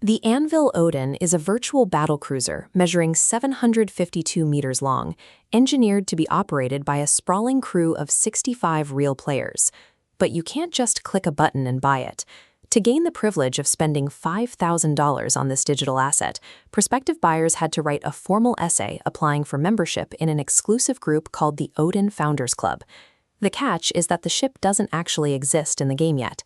The Anvil Odin is a virtual battle cruiser measuring 752 meters long, engineered to be operated by a sprawling crew of 65 real players. But you can't just click a button and buy it. To gain the privilege of spending $5,000 on this digital asset, prospective buyers had to write a formal essay applying for membership in an exclusive group called the Odin Founders Club. The catch is that the ship doesn't actually exist in the game yet.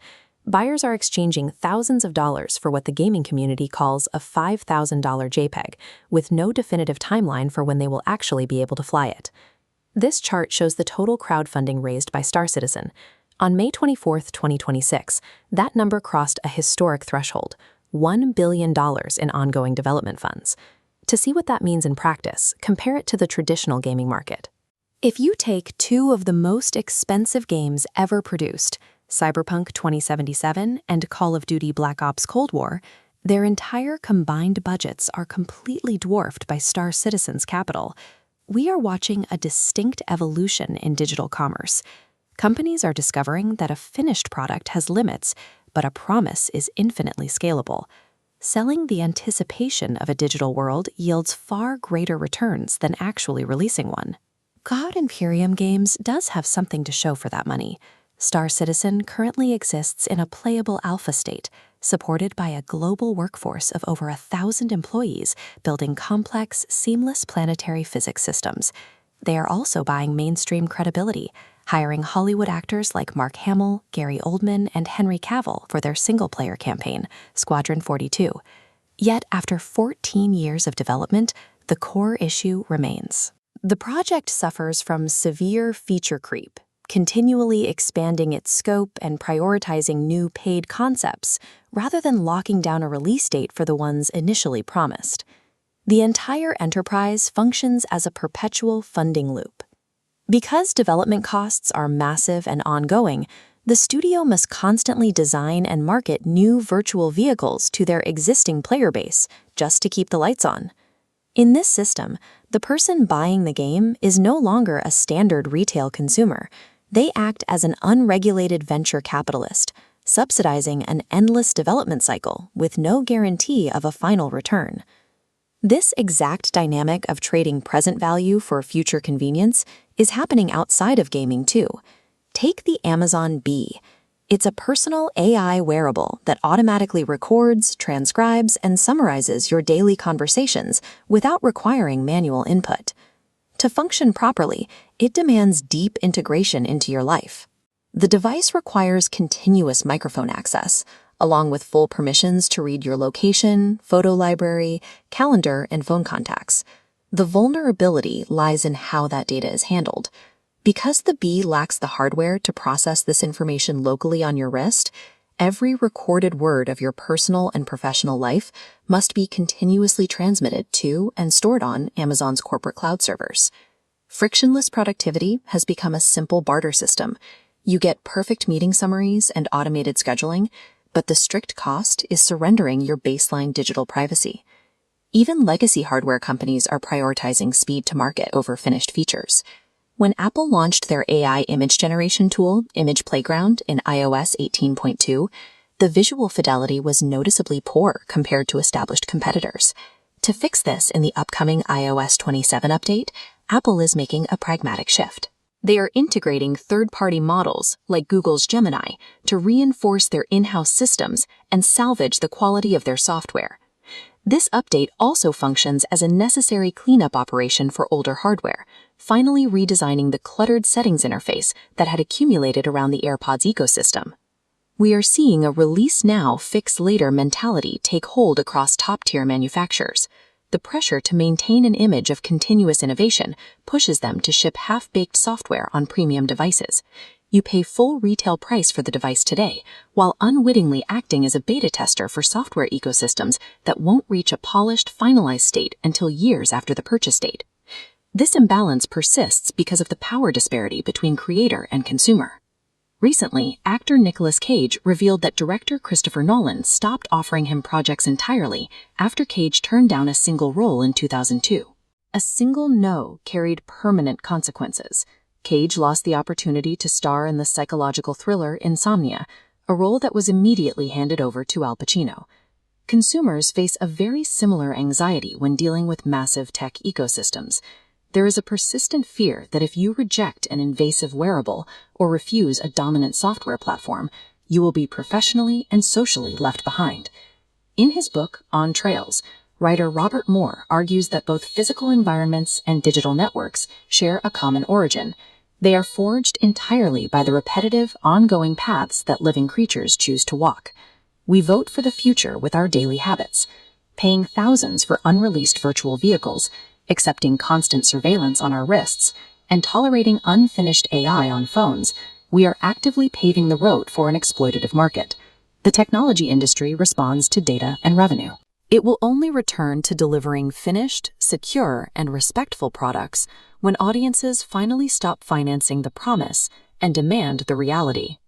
Buyers are exchanging thousands of dollars for what the gaming community calls a $5,000 JPEG, with no definitive timeline for when they will actually be able to fly it. This chart shows the total crowdfunding raised by Star Citizen. On May 24, 2026, that number crossed a historic threshold, $1 billion in ongoing development funds. To see what that means in practice, compare it to the traditional gaming market. If you take two of the most expensive games ever produced, Cyberpunk 2077 and Call of Duty Black Ops Cold War, their entire combined budgets are completely dwarfed by Star Citizen's capital. We are watching a distinct evolution in digital commerce. Companies are discovering that a finished product has limits, but a promise is infinitely scalable. Selling the anticipation of a digital world yields far greater returns than actually releasing one. God Imperium Games does have something to show for that money. Star Citizen currently exists in a playable alpha state, supported by a global workforce of over 1,000 employees building complex, seamless planetary physics systems. They are also buying mainstream credibility, hiring Hollywood actors like Mark Hamill, Gary Oldman, and Henry Cavill for their single-player campaign, Squadron 42. Yet, after 14 years of development, the core issue remains. The project suffers from severe feature creep, continually expanding its scope and prioritizing new paid concepts rather than locking down a release date for the ones initially promised. The entire enterprise functions as a perpetual funding loop. Because development costs are massive and ongoing, the studio must constantly design and market new virtual vehicles to their existing player base just to keep the lights on. In this system, the person buying the game is no longer a standard retail consumer. They act as an unregulated venture capitalist, subsidizing an endless development cycle with no guarantee of a final return. This exact dynamic of trading present value for future convenience is happening outside of gaming too. Take the Amazon Bee. It's a personal AI wearable that automatically records, transcribes, and summarizes your daily conversations without requiring manual input. To function properly, it demands deep integration into your life. The device requires continuous microphone access, along with full permissions to read your location, photo library, calendar, and phone contacts. The vulnerability lies in how that data is handled. Because the Bee lacks the hardware to process this information locally on your wrist, every recorded word of your personal and professional life must be continuously transmitted to and stored on Amazon's corporate cloud servers. Frictionless productivity has become a simple barter system. You get perfect meeting summaries and automated scheduling, but the strict cost is surrendering your baseline digital privacy. Even legacy hardware companies are prioritizing speed to market over finished features. When Apple launched their AI image generation tool, Image Playground, in iOS 18.2, the visual fidelity was noticeably poor compared to established competitors. To fix this in the upcoming iOS 27 update, Apple is making a pragmatic shift. They are integrating third-party models, like Google's Gemini, to reinforce their in-house systems and salvage the quality of their software. This update also functions as a necessary cleanup operation for older hardware, finally redesigning the cluttered settings interface that had accumulated around the AirPods ecosystem. We are seeing a release now, fix later mentality take hold across top-tier manufacturers. The pressure to maintain an image of continuous innovation pushes them to ship half-baked software on premium devices. You pay full retail price for the device today, while unwittingly acting as a beta tester for software ecosystems that won't reach a polished, finalized state until years after the purchase date. This imbalance persists because of the power disparity between creator and consumer. Recently, actor Nicolas Cage revealed that director Christopher Nolan stopped offering him projects entirely after Cage turned down a single role in 2002. A single no carried permanent consequences. Cage lost the opportunity to star in the psychological thriller Insomnia, a role that was immediately handed over to Al Pacino. Consumers face a very similar anxiety when dealing with massive tech ecosystems. There is a persistent fear that if you reject an invasive wearable or refuse a dominant software platform, you will be professionally and socially left behind. In his book, On Trails, writer Robert Moore argues that both physical environments and digital networks share a common origin. They are forged entirely by the repetitive, ongoing paths that living creatures choose to walk. We vote for the future with our daily habits, paying thousands for unreleased virtual vehicles, accepting constant surveillance on our wrists, and tolerating unfinished AI on phones. We are actively paving the road for an exploitative market. The technology industry responds to data and revenue. It will only return to delivering finished, secure, and respectful products when audiences finally stop financing the promise and demand the reality.